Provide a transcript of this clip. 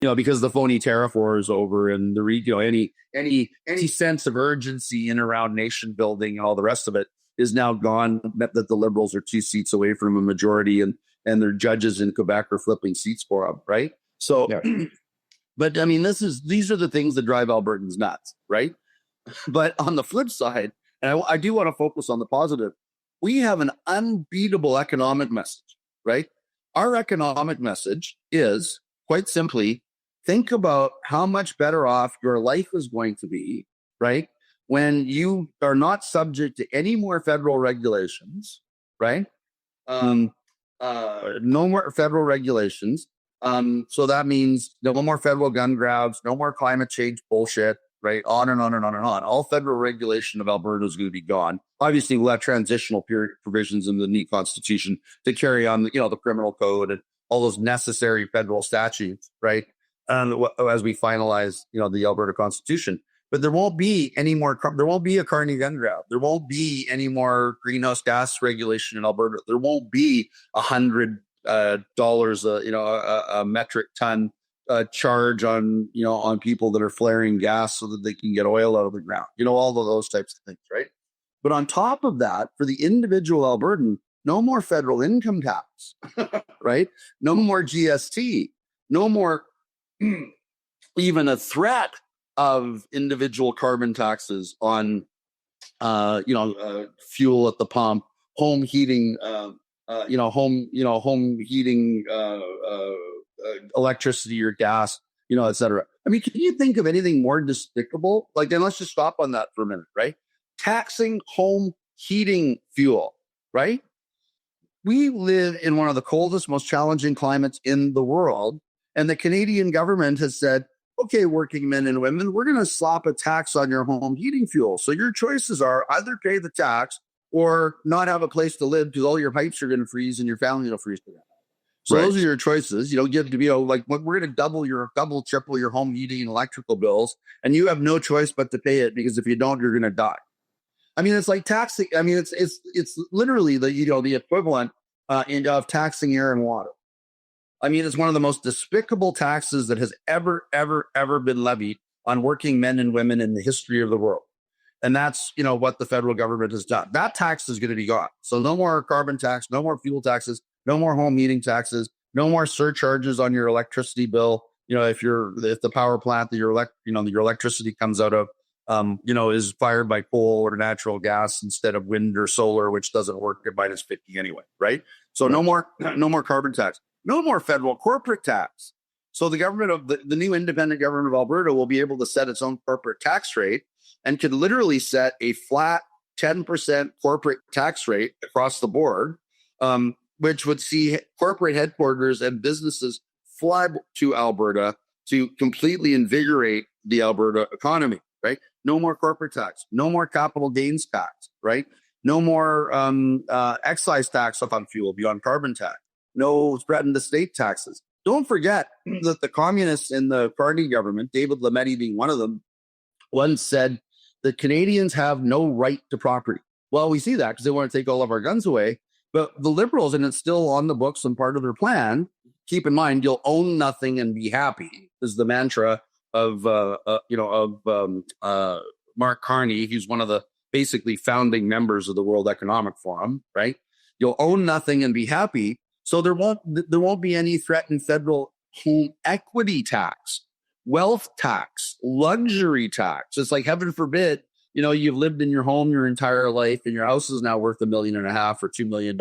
because the phony tariff war is over, and any sense of urgency in around nation building and all the rest of it is now gone. That the Liberals are 2 seats away from a majority, and their judges in Quebec are flipping seats for them, right? So, yeah. But I mean, these are the things that drive Albertans nuts, right? But on the flip side, and I do want to focus on the positive, we have an unbeatable economic message, right? Our economic message is quite simply, think about how much better off your life is going to be, right? When you are not subject to any more federal regulations, right? No more federal regulations. So that means no more federal gun grabs, no more climate change bullshit, right? On and on and on and on. All federal regulation of Alberta is going to be gone. Obviously, we'll have transitional period provisions in the new constitution to carry on, the criminal code and all those necessary federal statutes, right? As we finalize, the Alberta Constitution. But there won't be any more. There won't be a Carney gun grab. There won't be any more greenhouse gas regulation in Alberta. There won't be $100 a metric ton charge on people that are flaring gas so that they can get oil out of the ground. All of those types of things, right? But on top of that, for the individual Albertan, no more federal income tax, right? No more GST. No more even a threat of individual carbon taxes on, fuel at the pump, home heating, electricity or gas, et cetera. I mean, can you think of anything more despicable? Then let's just stop on that for a minute, right? Taxing home heating fuel, right? We live in one of the coldest, most challenging climates in the world. And the Canadian government has said, okay, working men and women, we're going to slap a tax on your home heating fuel. So your choices are either pay the tax or not have a place to live because all your pipes are going to freeze and your family will freeze to death. So Those are your choices. We're going to double, triple your home heating and electrical bills, and you have no choice but to pay it because if you don't, you're going to die. I mean, it's like taxing. I mean, it's literally the equivalent of taxing air and water. I mean, it's one of the most despicable taxes that has ever been levied on working men and women in the history of the world. And that's, what the federal government has done. That tax is going to be gone. So no more carbon tax, no more fuel taxes, no more home heating taxes, no more surcharges on your electricity bill. If the power plant that your electricity comes out of, is fired by coal or natural gas instead of wind or solar, which doesn't work at -50 anyway, right? So no more carbon tax. No more federal corporate tax. So the government of the new independent government of Alberta will be able to set its own corporate tax rate and could literally set a flat 10% corporate tax rate across the board, which would see corporate headquarters and businesses flood to Alberta to completely invigorate the Alberta economy, right? No more corporate tax, no more capital gains tax, right? No more excise tax on fuel beyond carbon tax. No threatened estate taxes. Don't forget that the communists in the Carney government, David Lametti being one of them, once said that Canadians have no right to property. Well, we see that because they want to take all of our guns away. But the Liberals, and it's still on the books and part of their plan, keep in mind, you'll own nothing and be happy, is the mantra of Mark Carney. He's one of the basically founding members of the World Economic Forum, right? You'll own nothing and be happy. So there won't be any threatened federal home equity tax, wealth tax, luxury tax. It's like, heaven forbid, you've lived in your home your entire life and your house is now worth $1.5 million or $2 million.